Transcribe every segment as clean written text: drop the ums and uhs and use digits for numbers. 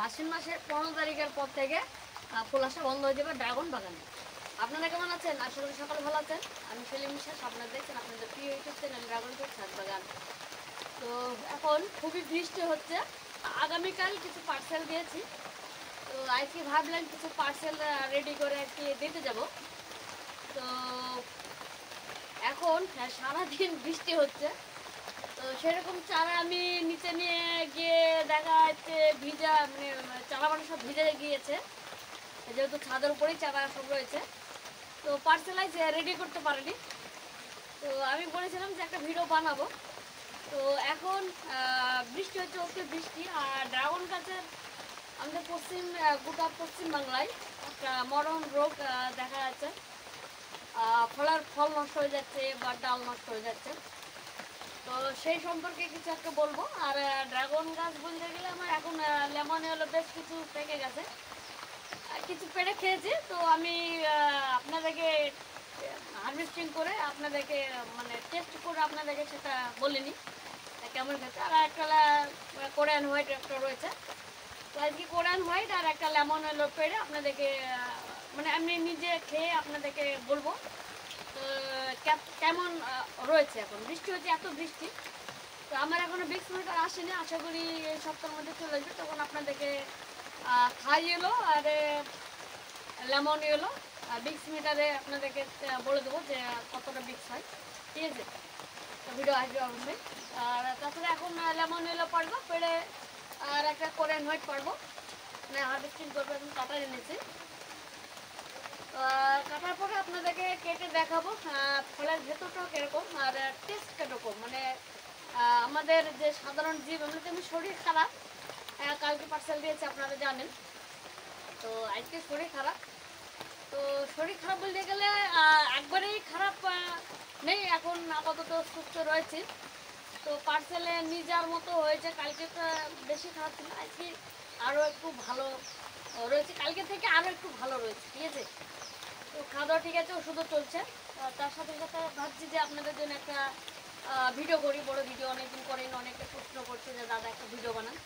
আশ্বিন মাসের 15 তারিখের পর থেকে ফুল আসা বন্ধ হয়ে যাবে ড্রাগন বাগানে। আপনারা কেমন আছেন? আশা করি সকালে ভালো আছেন। আমি সেলিম বিশ্বাস, আপনারা দেখছেন আপনাদের প্রিয় ইউটিউব চ্যানেল ড্রাগন ফ্রুট ছাদ বাগান। তো এখন খুবই বৃষ্টি হচ্ছে। আগামীকাল কিছু পার্সেল দিয়েছি, তো আজকে ভাবলাম কিছু পার্সেল রেডি করে আর কি দিতে যাব। তো এখন সারাদিন বৃষ্টি হচ্ছে, তো সেরকম চারা আমি নিচে নিয়ে গিয়ে দেখা যাচ্ছে ভিজা, মানে চারা মানে সব ভিজে গিয়েছে, যেহেতু ছাদের উপরেই চারা সব রয়েছে। তো পার্সেলাইজ রেডি করতে পারিনি। তো আমি বলেছিলাম যে একটা ভিডিও বানাবো। তো এখন বৃষ্টি হচ্ছে, ওকে বৃষ্টি। আর ড্রাগন গাছের আমাদের গোটা পশ্চিম বাংলায় একটা মরণ রোগ দেখা যাচ্ছে। ফল নষ্ট হয়ে যাচ্ছে বা ডাল নষ্ট হয়ে যাচ্ছে। তো সেই সম্পর্কে কিছু একটা বলবো। আর ড্রাগন গাছ বলতে গেলে আমার এখন লেমন হলো বেশ কিছু পেকে গেছে, কিছু পেড়ে খেয়েছি। তো আমি আপনাদেরকে হারভেস্টিং করে আপনাদেরকে মানে টেস্ট করে আপনাদেরকে সেটা বলিনি কেমন খেতে। আর একটা কোরিয়ান হোয়াইট একটা রয়েছে, তো আজকে কোরিয়ান হোয়াইট আর একটা লেমন হলো পেড়ে আপনাদেরকে মানে আমি নিজে খেয়ে আপনাদেরকে বলবো কেমন রয়েছে। এখন বৃষ্টি হচ্ছে, এত বৃষ্টি। তো আমার এখনো বিক্স মিটার আসেনি, আশা করি এই সপ্তাহের মধ্যে চলে আসবে। তখন আপনাদেরকে থাই এলো আর লেমন এলো বিক্স মিটারে আপনাদেরকে বলে দেবো যে কতটা বিক্স হয়, ঠিক আছে? তো ভিডিও আসবে অবশ্যই। আর তাছাড়া এখন লেমন এলো পারবো পেড়ে, আর একটা কোরিয়ান হোয়াইট পারবো মানে হারভেস্টিং করবো। এখন কাটা এনেছি, কাটার পরে আপনাদেরকে কেটে দেখাবো ফলের ভেতরটাও কীরকম আর টেস্ট কীরকম। মানে আমাদের যে সাধারণ জীব, এমনি তেমনি শরীর খারাপ। কালকে পার্সেল দিয়েছে আপনারা জানেন, তো আজকে শরীর খারাপ। তো শরীর খারাপ বলতে গেলে একবারেই খারাপ নেই, এখন আপাতত সুস্থ রয়েছে। তো পার্সেলে যার মতো হয়েছে, কালকে তো বেশি খারাপ ছিল, আজকে আরও একটু ভালো রয়েছে, কালকে থেকে আরও একটু ভালো রয়েছে, ঠিক আছে? তো খাওয়া দাওয়া ঠিক আছে, ওষুধও চলছে। তার সাথে সাথে ভাবছি যে আপনাদের জন্য একটা ভিডিও করি, বড় ভিডিও। অনেকদিন করেন, অনেকে প্রশ্ন করছে যে দাদা একটা ভিডিও বানান।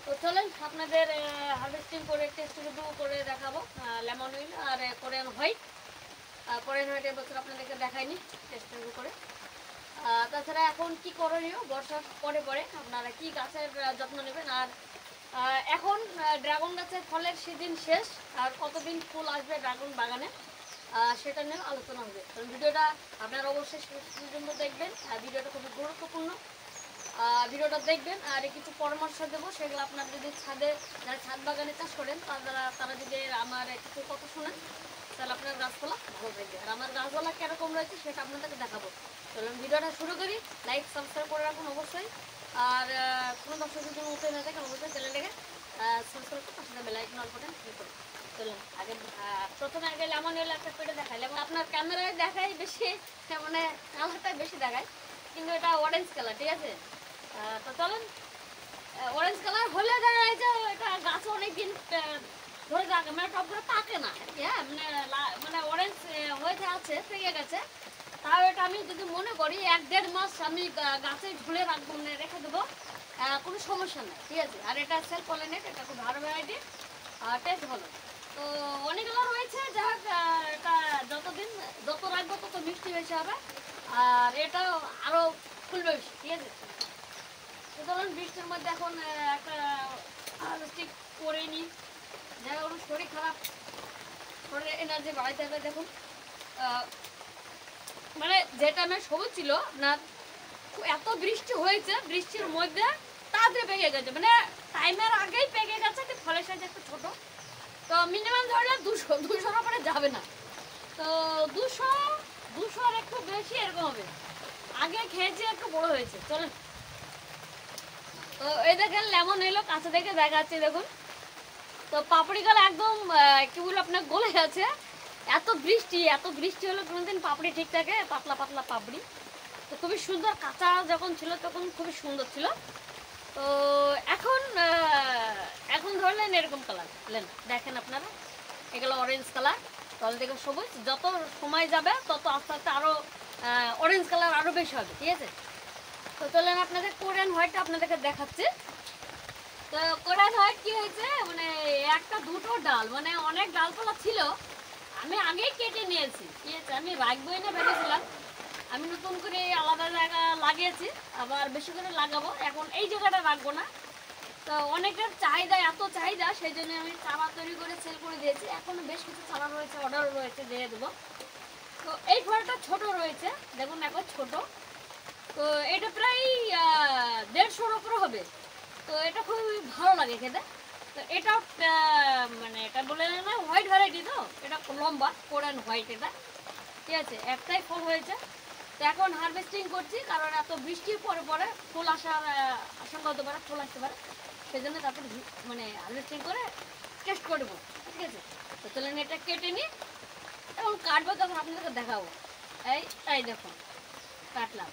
তো চলেন আপনাদের হারভেস্টিং করে টেস্ট রিভিউ করে দেখাবো লেমন অয়েল আর কোরিয়ান হোয়াইট। কোরিয়ান হোয়াইট এবছর আপনাদেরকে দেখাইনি টেস্ট রিভিউ করে। তাছাড়া এখন কি করণীয়, বর্ষার পরে পরে আপনারা কি গাছের যত্ন নেবেন। আর এখন ড্রাগন গাছের ফলের সিজন শেষ, আর কতদিন ফুল আসবে ড্রাগন বাগানে সেটা নিয়ে আলোচনা হবে। কারণ ভিডিওটা আপনারা অবশ্যই শেষ পর্যন্ত দেখবেন, ভিডিওটা খুবই গুরুত্বপূর্ণ। ভিডিওটা দেখবেন আর কিছু পরামর্শ দেবো, সেগুলো আপনারা যদি যারা ছাদ বাগানে চাষ করেন তারা যদি আমার কিছু কথা শোনেন, তাহলে আপনার গাছপালা ভালো থাকবে। আর আমার গাছপালা কীরকম রয়েছে সেটা আপনাদেরকে দেখাবো। চলুন ভিডিওটা শুরু করি। লাইক সাবস্ক্রাইব করে রাখুন অবশ্যই। আর কোনো দর্শক যদি উঠে না থাকে অবশ্যই চ্যানেলটাকে সাবস্ক্রাইব করে পাশে bell icon all button click করুন। চলুন প্রথমে আগে লেমন এলে একটা পেটে দেখাই। লেমন আপনার ক্যামেরায় দেখাই বেশি, মানে কালারটা বেশি দেখায়, কিন্তু এটা অরেঞ্জ কালার, ঠিক আছে? তো চলুন, অরেঞ্জ কালার হলে দেখা যায় যে এটা গাছ অনেকদিন ধরে থাকে, মানে টপগুলো পাকে না, হ্যাঁ, মানে অরেঞ্জ হয়ে আছে, পেকে গেছে। তাও এটা আমি যদি মনে করি 1-1.5 মাস আমি গাছে ঝুলে রাখবো, মানে রেখে দেবো, কোনো সমস্যা নেই, ঠিক আছে? আর এটা সেলফ পলিনেট, এটা খুব ভালো ভ্যারাইটি, টেস্ট ভালো। তো অনেকগুলো রয়েছে, যা হোক এটা যত রাখবো তত মিষ্টি বেশি হবে, আর এটাও আরও ফুলবে বেশি, ঠিক আছে? তো ধরুন বৃষ্টির মধ্যে এখন একটা হারভেস্টিং করে নিই, যাই হোক শরীর খারাপ, শরীরে এনার্জি বাড়াইতে হবে। দেখুন মানে যেটা আমার সবুজ ছিল না, এত বৃষ্টি হয়েছে, বৃষ্টির মধ্যে তাড়াতাড়ি পেকে গেছে, মানে টাইমের আগেই পেকে গেছে। ফলের সাইজ একটু ছোটো, তো মিনিমাম ধরলে 200-200-র উপরে যাবে না। তো 200 আর একটু বেশি এরকম হবে। আগে খেয়েছি, একটু বড় হয়েছে। চলেন, তো এই দেখেন লেমন এলো, কাছে দেখে দেখাচ্ছি, দেখুন। তো পাপড়িগুলো একদম কি বলবো আপনার গলে গেছে, এত বৃষ্টি হলো কোনোদিন পাপড়ি ঠিক থাকে, পাতলা পাতলা পাপড়ি। তো খুবই সুন্দর, কাঁচা যখন ছিল তখন খুবই সুন্দর ছিল। তো এখন ধরলেন এরকম কালার, দেখেন আপনারা, এগুলো অরেঞ্জ কালার, তল থেকে সবুজ। যত সময় যাবে তত আস্তে আস্তে আরও অরেঞ্জ কালার আরও বেশি হবে, ঠিক আছে? তো চলেন আপনাদের কোরিয়ান হোয়াইটটা আপনাদেরকে দেখাচ্ছি। তো কোরিয়ান হোয়াইট কী হয়েছে, একটা দুটো ডাল মানে অনেক ডালপালা ছিল, আমি আগেই কেটে নিয়েছি। ঠিক আছে, আমি রাখবোই না ভেবেছিলাম, আমি নতুন করে আলাদা জায়গা লাগিয়েছি, আবার বেশি করে লাগাবো। এখন এই জায়গাটা রাখবো না, তো অনেকের চাহিদা, এত চাহিদা, সেই জন্য আমি চারা তৈরি করে সেল করে দিয়েছি। এখনো বেশ কিছু চারা রয়েছে, অর্ডারও রয়েছে, দিয়ে দেবো। তো এই ফলটা ছোট রয়েছে, দেখুন এখন ছোট। তো এটা প্রায় 150-র উপরে হবে। তো এটা খুব ভালো লাগে খেতে। তো এটা মানে এটা বলে না হোয়াইট ভ্যারাইটি, তো এটা লম্বা কোরিয়ান হোয়াইট। এটা ঠিক আছে, একটাই ফল হয়েছে। তো এখন হারভেস্টিং করছি, কারণ এত বৃষ্টির পরে পরে ফুল আসার আশঙ্কা হতে পারে, ফুল আসতে পারে, সেই জন্য তারপর মানে হারভেস্টিং করে টেস্ট করবো। ঠিক আছে, তো চলেন এটা কেটে নিই এবং কাটবো, তখন আপনাদেরকে দেখাবো। এই এই দেখুন কাটলাম,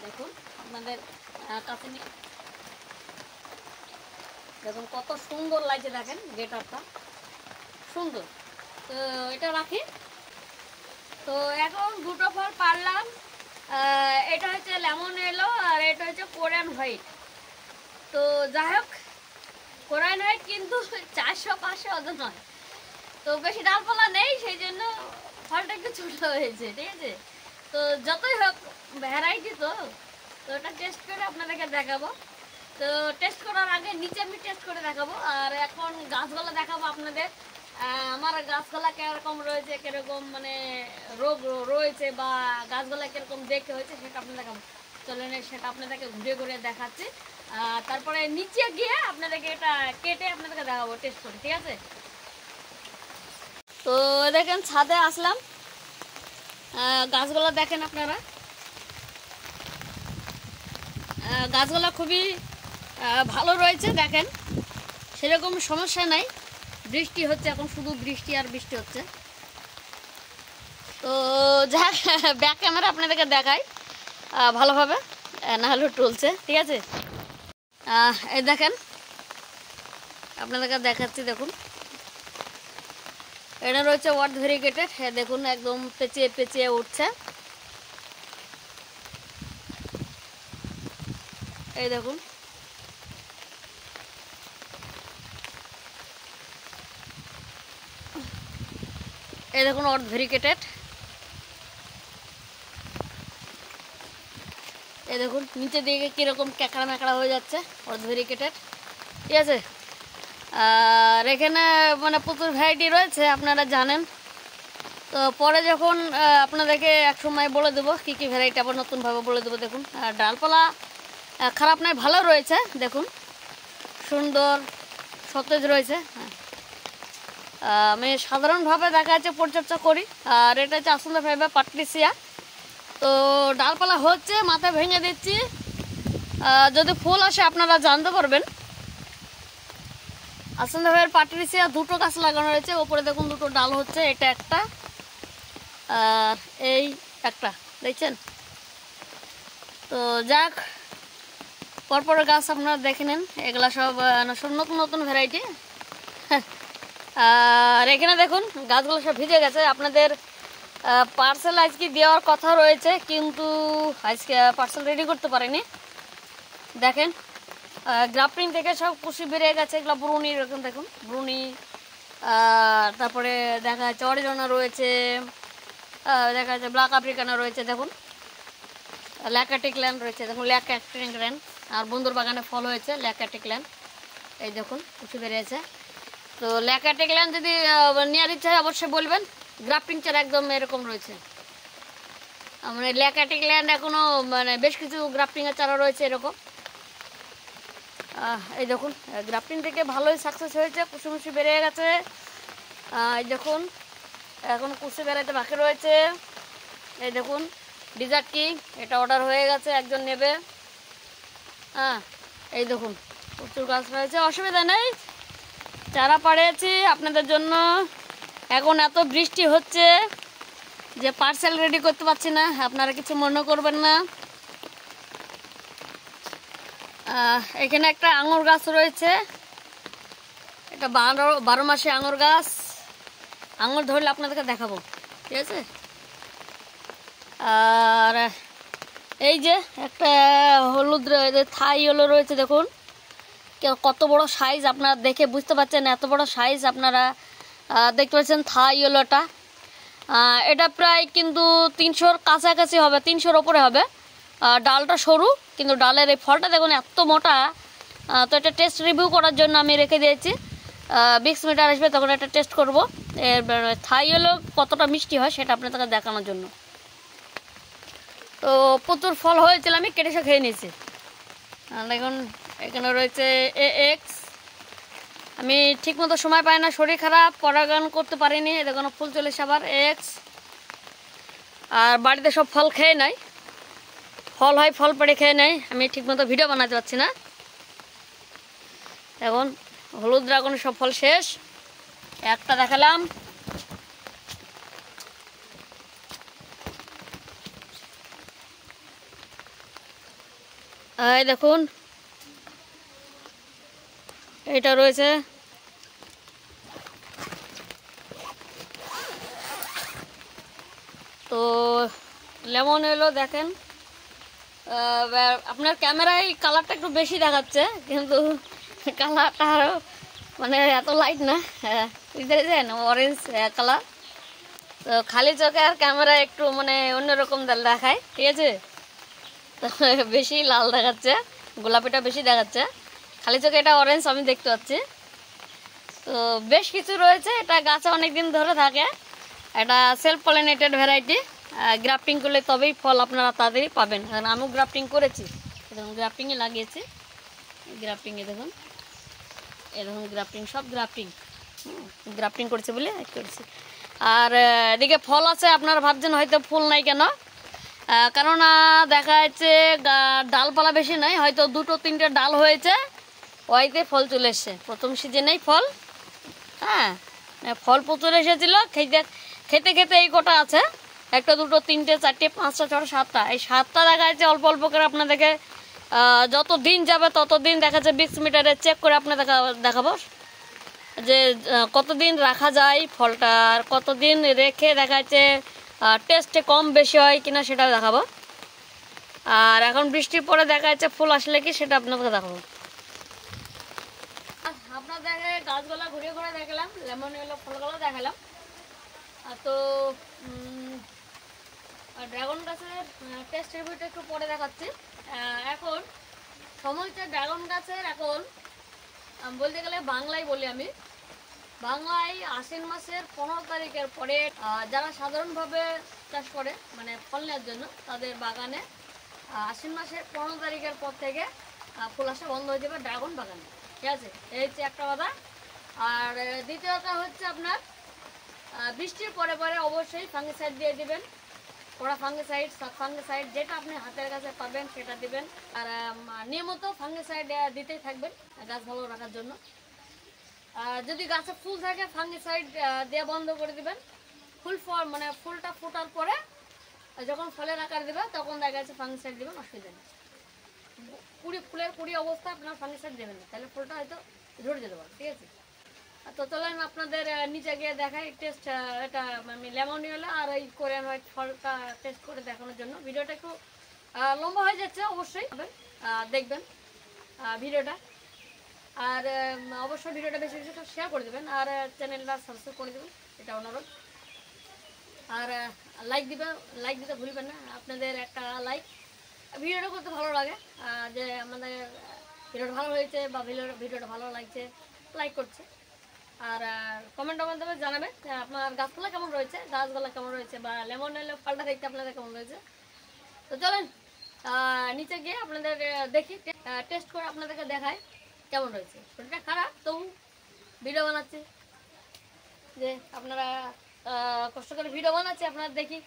দেখুন আপনাদের কাছে নিয়ে দেখুন কত সুন্দর লাগছে, দেখেন গেটআপটা সুন্দর। তো এটা রাখি। তো এখন দুটো ফল পারলাম, এটা হচ্ছে লেমন এলো আর এটা হচ্ছে কোরিয়ান হোয়াইট। তো যাই হোক, কোরিয়ান হোয়াইট কিন্তু 400-500 অত নয়, তো বেশি ডালপালা নেই, সেই জন্য ফলটা একটু ছোট হয়েছে। ঠিক আছে, তো যতই হোক ভ্যারাইটি, তো ওটা টেস্ট করে আপনাদেরকে দেখাবো। তো টেস্ট করার আগে নিচে আমি টেস্ট করে দেখাবো, আর এখন গাছগুলো দেখাবো আপনাদের। আমার গাছগুলা কিরকম রয়েছে, কিরকম মানে রোগ রয়েছে, বা গাছগুলা কিরকম দেখতে হয়েছে, সেটা আপনাদের দেখাবো। চলেন সেটা আপনাদেরকে ঘুরে ঘুরে দেখাচ্ছি, তারপরে নিচে গিয়ে আপনাদেরকে এটা কেটে আপনাদেরকে দেখাবো টেস্ট করে। ঠিক আছে, তো দেখেন ছাদে আসলাম, গাছগুলো দেখেন আপনারা, গাছগুলো খুবই ভালো রয়েছে। দেখেন সেরকম সমস্যা নাই, বৃষ্টি হচ্ছে এখন, শুধু বৃষ্টি আর বৃষ্টি হচ্ছে। তো যাক, ব্যাক ক্যামেরা আপনাদেরকে দেখাই ভালোভাবে, না হলেও টলছে। ঠিক আছে, এই দেখেন আপনাদেরকে দেখাচ্ছি, দেখুন এটা রয়েছে ওয়ার্ড ভেরিগেটেড। হ্যাঁ দেখুন একদম পেঁচিয়ে পেঁচিয়ে উঠছে, এই দেখুন। এই দেখুন ওয়ার্ড ভেরিগেটেড, এই দেখুন নিচে দিকে কীরকম ক্যাকড়া ম্যাকড়া হয়ে যাচ্ছে, ওয়ার্ড ভেরিগেটেড। ঠিক আছে, আর এখানে মানে প্রচুর ভ্যারাইটি রয়েছে, আপনারা জানেন। তো পরে যখন আপনাদেরকে এক সময় বলে দেবো কী কী ভ্যারাইটি, আবার নতুনভাবে বলে দেবো। দেখুন ডালপালা খারাপ নয়, ভালো রয়েছে, দেখুন সুন্দর সতেজ রয়েছে। হ্যাঁ, আমি সাধারণভাবে দেখা যাচ্ছে পরিচর্যা করি, আর এটা হচ্ছে আসুন্দা ফাইবার পাট্রিসিয়া। তো ডালপালা হচ্ছে, মাথা ভেঙে দিচ্ছি, যদি ফুল আসে আপনারা জানতে পারবেন। আসুন্দা ফাইবার পাট্রিসিয়া দুটো গাছ লাগানো রয়েছে, ওপরে দেখুন দুটো ডাল হচ্ছে, এটা একটা আর এই একটা, দেখছেন। তো যাক, পরপর গাছ আপনারা দেখে নেন, এগুলা সব নতুন নতুন ভ্যারাইটি। আর এখানে দেখুন গাছগুলো সব ভিজে গেছে। আপনাদের পার্সেল আজকে দেওয়ার কথা রয়েছে, কিন্তু আজকে পার্সেল রেডি করতে পারিনি। দেখেন গ্রাফটিং থেকে সব কুশি বেরিয়ে গেছে, এগুলো ব্রুনি, এরকম দেখুন ব্রুনি। তারপরে দেখা যাচ্ছে অরিজনা রয়েছে, দেখা যাচ্ছে ব্ল্যাক আফ্রিকানা রয়েছে, দেখুন ল্যাকাটিকল্যান্ড রয়েছে, দেখুন ল্যাকাটিকল্যান্ড। আর বন্ধুর বাগানে ফল হয়েছে ল্যাকাটিকল্যান্ড, এই দেখুন কুচি বেরিয়েছে। তো ল্যাকাটিকল্যান্ড যদি নেওয়ার ইচ্ছা হয় অবশ্যই বলবেন, গ্রাফটিং চারা একদম এরকম রয়েছে। মানে ল্যাকাটিকল্যান্ড এখনও মানে বেশ কিছু গ্রাফটিংয়ের চারা রয়েছে এরকম। এই দেখুন গ্রাফটিং থেকে ভালোই সাকসেস হয়েছে, কুচি মুচি বেরিয়ে গেছে। এই দেখুন এখন কুচি বেরাইতে বাকি রয়েছে। এই দেখুন ডিজার্ট কিং, এটা অর্ডার হয়ে গেছে, একজন নেবে। এই দেখুন প্রচুর গাছ রয়েছে, অসুবিধা নেই, চারা পাড়িয়েছি আপনাদের জন্য। এখন এত বৃষ্টি হচ্ছে যে পার্সেল রেডি করতে পারছি না, আপনারা কিছু মনে করবেন না। এখানে একটা আঙুর গাছ রয়েছে, এটা 12 মাসে আঙুর গাছ, আঙুর ধরলে আপনাদেরকে দেখাবো। ঠিক আছে, আর এই যে একটা হলুদ থাই হলো রয়েছে, দেখুন কত বড় সাইজ আপনারা দেখে বুঝতে পারছেন, এত বড় সাইজ আপনারা দেখতে পাচ্ছেন থাই ইয়েলোটা। এটা প্রায় কিন্তু 300-র কাছাকাছি হবে, 300-র ওপরে হবে। ডালটা সরু, কিন্তু ডালের এই ফলটা দেখুন এত মোটা। তো এটা টেস্ট রিভিউ করার জন্য আমি রেখে দিয়েছি, বিক্স মিটার আসবে তখন এটা টেস্ট করবো থাই ইয়েলো কতটা মিষ্টি হয় সেটা আপনাদেরকে দেখানোর জন্য। তো প্রচুর ফল হয়েছিল, আমি কেটে সে খেয়ে নিয়েছি। দেখুন এখানে রয়েছে এক্স। আমি ঠিকমতো সময় পাই না, শরীর খারাপ, পরাগায়ন করতে পারিনি। দেখুন ফুল চলেছে আবার এক্স। আর বাড়িতে সব ফল খেয়ে নেয়, ফল হয় ফল পেড়ে খেয়ে নেয়, আমি ঠিকমতো ভিডিও বানাতে পারছি না। এখন হলুদ ড্রাগনের সব ফল শেষ, একটা দেখালাম। এই দেখুন এটা রয়েছে। তো লেমন এলো দেখেন, আপনার ক্যামেরায় কালারটা একটু বেশি দেখাচ্ছে, কিন্তু কালারটা আরও মানে এত লাইট না, বুঝতে পেরেছেন, অরেঞ্জ কালার। তো খালি চোখে আর ক্যামেরায় একটু মানে অন্যরকম দেখায়, ঠিক আছে। তো বেশি লাল দেখাচ্ছে, গোলাপিটা বেশি দেখাচ্ছে, খালি চোখে এটা অরেঞ্জ আমি দেখতে পাচ্ছি। তো বেশ কিছু রয়েছে, এটা গাছে অনেক দিন ধরে থাকে। এটা সেলফ পলিনেটেড ভ্যারাইটি, গ্রাফটিং করলে তবেই ফল আপনারা তাড়াতাড়ি পাবেন। কারণ আমিও গ্রাফটিং করেছি, দেখুন গ্রাফটিংয়ে লাগিয়েছি, গ্রাফটিংয়ে দেখুন, এরকম গ্রাফটিং, সব গ্রাফটিং গ্রাফটিং করছে বলে করেছি। আর এদিকে ফল আছে, আপনারা ভাবছেন হয়তো ফুল নাই কেন, কারণ দেখা যাচ্ছে ডালপালা বেশি নাই, হয়তো 2-3টে ডাল হয়েছে, ওইতে ফল চলে এসছে। প্রথম সিজনেই ফল, হ্যাঁ ফল প্রচুর এসেছিল, খেতে খেতে খেতে এই কটা আছে, 1, 2, 3, 4, 5, 6, 7টা। এই 7টা দেখা যাচ্ছে অল্প অল্প করে আপনাদেরকে যত দিন যাবে তত দিন দেখা যাচ্ছে বিক্স মিটারে চেক করে আপনাদের দেখাবো যে কতদিন রাখা যায় ফলটা, আর কতদিন রেখে দেখা যাচ্ছে টেস্টে কম বেশি হয় কিনা সেটাও দেখাবো। আর এখন বৃষ্টির পরে দেখা যাচ্ছে ফুল আসলে কি সেটা আপনাদেরকে দেখাবো। আপনাদেরকে গাছগুলো ঘুরে ঘুরে দেখালাম, লেমন ইয়েলো ফলগুলো দেখালাম। তো ড্রাগন গাছের টেস্ট রিভিউটা একটু পরে দেখাচ্ছি। এখন সময়টা ড্রাগন গাছের, এখন বলতে গেলে বাংলায় বলি আমি, বাংলায় আশ্বিন মাসের 15 তারিখের পরে যারা সাধারণভাবে চাষ করে মানে ফল নেওয়ার জন্য, তাদের বাগানে আশ্বিন মাসের 15 তারিখের পর থেকে ফুল আসা বন্ধ হয়ে যাবে ড্রাগন বাগানে, ঠিক আছে। এই হচ্ছে একটা কথা। আর দ্বিতীয়টা হচ্ছে আপনার বৃষ্টির পরে পরে অবশ্যই ফাঙ্গিসাইড দিয়ে দিবেন, ওরা ফাঙ্গিসাইড, সাব ফাঙ্গিসাইড যেটা আপনি হাতের কাছে পাবেন সেটা দিবেন। আর নিয়মিত ফাঙ্গিসাইড দিতেই থাকবেন গাছ ভালো রাখার জন্য। যদি গাছে ফুল থাকে ফাঙ্গিসাইড দেওয়া বন্ধ করে দিবেন। মানে ফুলটা ফোটার পরে যখন ফলের আকার দেবে তখন দেখা যাচ্ছে ফাঙ্গিসাইড দেবেন, অসুবিধা নেই। ফুলের কুড়ি অবস্থা আপনার ফাঙ্গিসাইড দেবেন না, তাহলে ফুলটা হয়তো ঝরে যেতে পারে, ঠিক আছে। তো চলেন আপনাদের নিচে গিয়ে দেখাই টেস্ট। এটা আমি লেমন ইয়েলো আর এই কোরিয়ান হোয়াইট ফলটা টেস্ট করে দেখানোর জন্য। ভিডিওটা একটু লম্বা হয়ে যাচ্ছে, অবশ্যই দেখবেন ভিডিওটা। আর অবশ্যই ভিডিওটা বেশি বেশি শেয়ার করে দেবেন, আর চ্যানেলটা সাবস্ক্রাইব করে দেবেন, এটা অনুরোধ। আর লাইক দিতে ভুলবেন না, আপনাদের একটা লাইক ভিডিওটা করতে ভালো লাগে, যে আমাদের ভিডিওটা ভালো হয়েছে বা ভিডিওটা ভালো লাগছে, লাইক করছে। আর কমেন্টের মাধ্যমে জানাবেন আপনার গাছগুলো কেমন রয়েছে, গাছগুলো কেমন রয়েছে, বা লেমন ইয়েলো ফলটা দেখতে আপনাদের কেমন রয়েছে। তো চলেন নিচে গিয়ে আপনাদের দেখি, টেস্ট করে আপনাদেরকে দেখাই কেমন রয়েছে। শরীরটা খারাপ তবু ভিডিও বানাচ্ছি, যে আপনারা কষ্ট করে ভিডিও বানাচ্ছি, আপনারা দেখি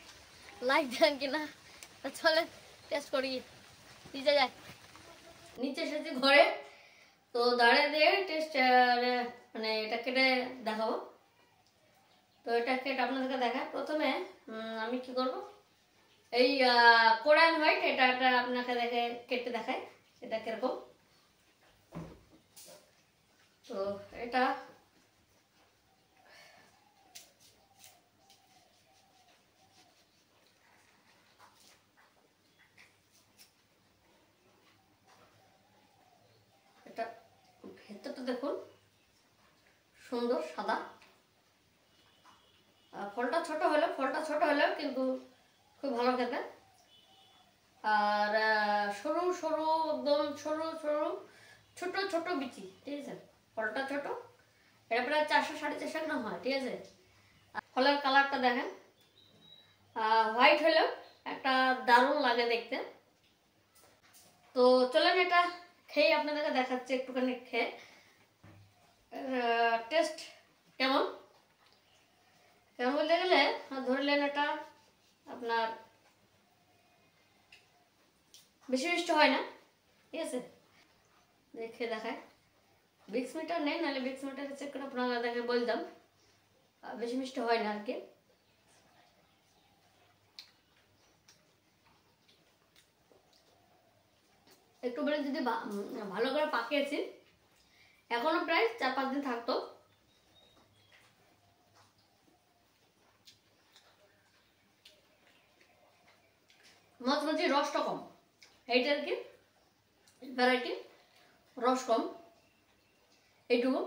লাইক দেন কিনা। চলেন টেস্ট করি, নিচে যাই। নিচে এসেছি ঘরে, তো দাঁড়িয়ে দিয়ে টেস্ট মানে এটা কেটে দেখাবো। তো এটা কেটে আপনাদেরকে দেখায়। প্রথমে আমি কি করব, এই কোরিয়ান হোয়াইট এটা আপনাকে দেখে কেটে দেখায় এটা কিরকম। তো এটা সুন্দর সাদা। ফলটা ছোট হলেও কিন্তু খুব ভালো খেতে। আর সরু সরু একদম সরু সরু ছোট ছোট বিচি, ঠিক আছে। ফলটা ছোট, এটা প্রায় 400-450 গ্রাম হয়, ঠিক আছে। ফলের কালারটা দেখেন, হোয়াইট হলেও একটা দারুণ লাগে দেখতে। তো চলেন এটা খেয়ে আপনাদেরকে দেখাচ্ছি, একটুখানি খেয়ে টেস্ট কেমন কেমন বলতে গেলে ধরলেন এটা আপনার বেশি মিষ্টি হয় না, ঠিক আছে। দেখে দেখায়, বিক্স মিটার নেই, নাহলে বিক্স মিটার চেক করে আপনাদেরকে বলতাম। বেশি মিষ্টি হয় না আর কি। একটু বেড়ে যদি ভালো করে পাকিয়েছি, এখনো প্রায় 4-5 দিন থাকতো। মচমচি, রসটা কম, এইটা আর কি ভ্যারাইটি, রস কম এইটুকু।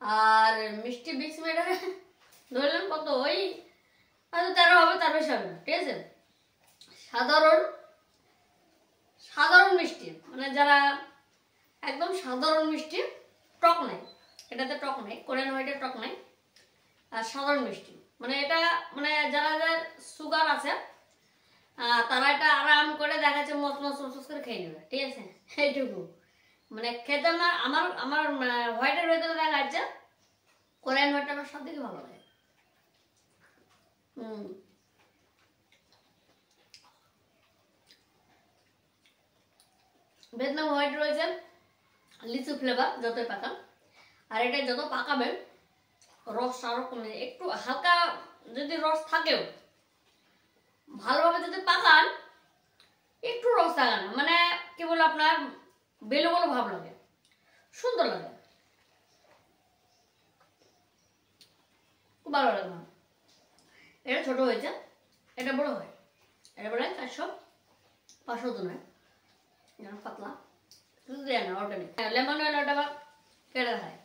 আর মিষ্টি বিক্স মেটারে ধরলেন কত, ওই হয়তো 13 হবে, তার বেশি হবে না, ঠিক আছে। সাধারণ সাধারণ মিষ্টি, মানে যারা একদম সাধারণ মিষ্টি, টক নাই, এটাতে টক নাই, কোরিয়ান হোয়াইটে টক নাই। আর সাধারণ মিষ্টি মানে এটা, মানে যারা সুগার আছে তারা এটা আরাম করে দেখাচ্ছে মচমচ করে খেয়ে নেবে, ঠিক আছে। এইটুকু মানে খেতে আমার হোয়াইটের ভেতরে দেখা যাচ্ছে কোরিয়ান হোয়াইট আমার সব থেকে ভালো লাগে। ভিয়েতনাম হোয়াইট রয়েছে লিচু ফ্লেভার, যতই পাকা। আর এটা যত পাকাবেন রস আরো কমে যায়, একটু হালকা যদি রস থাকেও ভালোভাবে যদি পাকান একটু রস থাকে না, মানে কি বলে আপনার বেলো বেলো ভাব লাগে, সুন্দর লাগে, খুব ভালো লাগে। এটা ছোট হয়েছে, এটা বড় হয়, এটা বড় হয় 400-500 তো নয়, পাতলা দেয় না, অর্গানিক। লেমন ওটা বা কেটে দেখায়।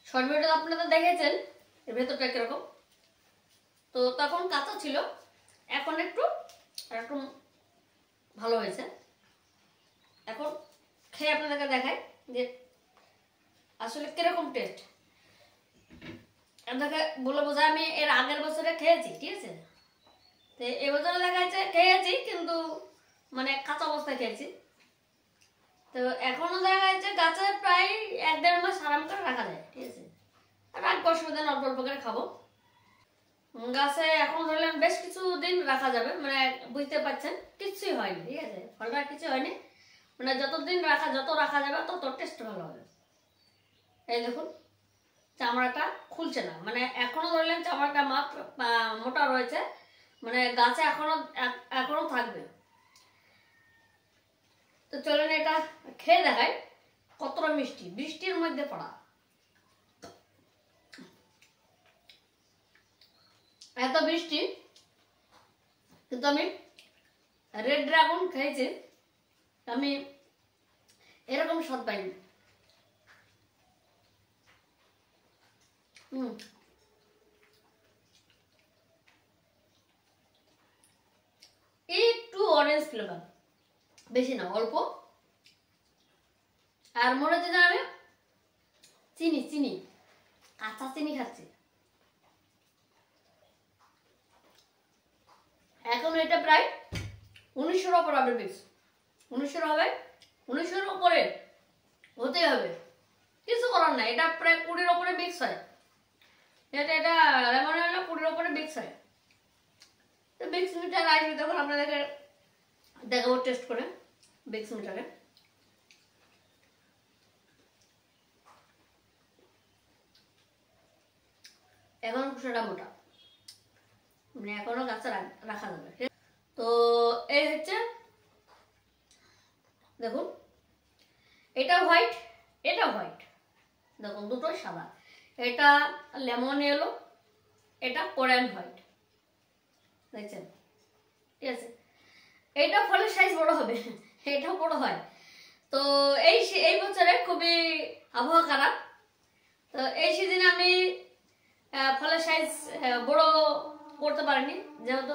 শর্ট ভিডিওতে আপনারা দেখেছেন এর ভেতরটা কিরকম, তো তখন কাঁচা ছিল, এখন একটু একটু ভালো হয়েছে। এখন খেয়ে আপনাদেরকে দেখাই যে আসলে কিরকম টেস্ট। আপনাকে বলে বোঝা, আমি এর আগের বছরে খেয়েছি, ঠিক আছে। তো এবছরে দেখা যাচ্ছে খেয়েছি, কিন্তু মানে কাঁচা অবস্থায় খেয়েছি। তো এখনো দেখা যাচ্ছে গাছে প্রায় 1-1.5 মাস আরাম করে রাখা যায়, ঠিক আছে। রাখবো, অসুবিধা নেই, অল্প অল্প করে খাবো। গাছে এখন ধরলেন বেশ কিছু দিন রাখা যাবে, মানে বুঝতে পারছেন কিছুই হয়নি, ঠিক আছে। ফলটা কিছু হয়নি, মানে যত রাখা যাবে তত টেস্ট ভালো হবে। এই দেখুন চামড়াটা খুলছে না, মানে এখনো ধরলেন চামড়াটা মাত্র মোটা রয়েছে, মানে গাছে এখনো থাকবে। তো চলেন এটা খেয়ে দেখাই কতটা মিষ্টি, বৃষ্টির মধ্যে পড়া। এত বৃষ্টি, কিন্তু আমি রেড ড্রাগন খেয়েছি, আমি এরকম স্বাদ পাইনি। একটু অরেঞ্জ ফ্লেভার, বেশি না, অল্প। আর মনে হচ্ছে আমি চিনি কাঁচা চিনি খাচ্ছি। এখন এটা প্রায় 1900 উপর হবে, বিক্স 1900 হবে, 1900 উপরে হতেই হবে, কিছু করার নাই। এটা প্রায় 20-এর উপরে বিক্স হয়, এটা লেমন হলে 20-এর উপরে বিক্স হয়। তো বিক্স মিটার আসবে তখন আপনাদেরকে দেখাবো টেস্ট করে বিক্স মিটারে। এখনো সেটা মোটা, মানে এখনো গাছে রাখা যাবে। তো এই হচ্ছে দেখুন, এটা হোয়াইট, এটা হোয়াইট, দেখুন দুটোই সাদা। এটা লেমন ইয়েলো, এটা কোরিয়ান হোয়াইট, দেখছেন, ঠিক আছে। এইটা ফলের সাইজ বড় হবে, এটাও বড় হয়। তো এই বছরে খুবই আবহাওয়া খারাপ, তো এই সিজনে আমি ফলের সাইজ বড় করতে পারিনি, যেহেতু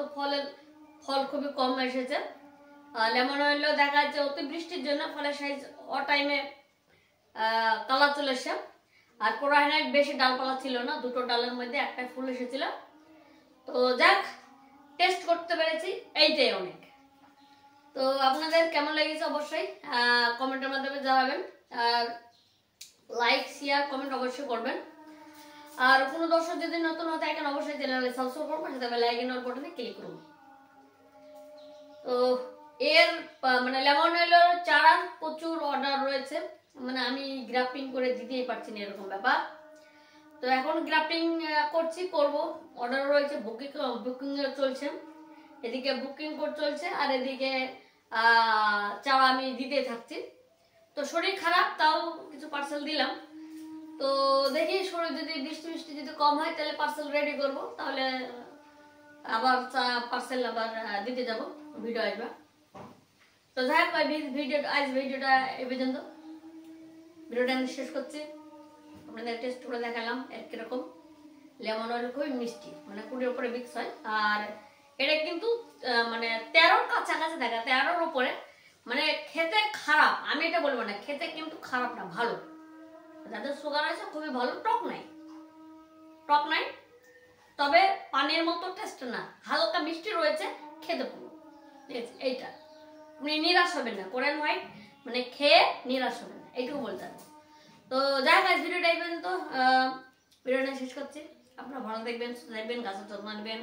ফল খুবই কম এসেছে। লেমন অয়েলও দেখা যাচ্ছে অতিবৃষ্টির জন্য ফলের সাইজ টাইমে কালার চলে এসে। আর কোরাহিনায় বেশি ডালপালা ছিল না, দুটো ডালের মধ্যে একটাই ফুল এসেছিল। তো যাক, টেস্ট করতে পেরেছি, এইটাই অনেক। তো আপনাদের কেমন লেগেছে অবশ্যই কমেন্টের মাধ্যমে জানাবেন। আর লাইক শেয়ার কমেন্ট অবশ্যই করবেন। আর কোনো দর্শক যদি নতুন হতে থাকেন অবশ্যই চ্যানেলে সাবস্ক্রাইব করবেন, সাথে বেল আইকনের বাটনে ক্লিক করুন। তো এর মানে লেমন অয়েলের চারার প্রচুর অর্ডার রয়েছে, মানে আমি গ্রাফটিং করে দিতেই পারছি না, এরকম ব্যাপার। তো এখন গ্রাফটিং করব, অর্ডার রয়েছে, বুকিং চলছে, এদিকে বুকিং কোড চলছে আর এদিকে চারা আমি দিতে থাকছি। তো শরীর খারাপ, তাও কিছু পার্সেল দিলাম। তো দেখি শরীর যদি বৃষ্টি যদি কম হয় তাহলে পার্সেল রেডি করব, তাহলে আবার পার্সেল আবার দিতে যাব, ভিডিও আসবে। তো যাই হোক, ভিডিওটা এই পর্যন্ত, ভিডিওটা আমি শেষ করছি। আপনাদের টেস্ট করে দেখালাম কিরকম। লেমন অয়েল খুবই মিষ্টি, মানে 20 উপরে মিক্স হয়। আর এটা কিন্তু মানে 13 কাছাকাছি দেখা, 13-র উপরে, মানে খেতে খারাপ আমি এটা বলবো না, খেতে কিন্তু খারাপ না, ভালো। যাদের সুগার আছে খুবই ভালো, টক নাই, তবে পানির মতো টেস্ট না, হালকা মিষ্টি রয়েছে, খেতে পারবো। এইটা আপনি নিরাশ হবেন না, কোরিয়ান হোয়াইট মানে খেয়ে নিরাশ হবেন না, এইটুকু বলতে হবে। তো যাই হোক, ভিডিওটা এই পর্যন্ত, ভিডিওটা শেষ করছি। আপনারা ভালো দেখবেন, সুস্থ থাকবেন, গাছের যত্ন নেবেন।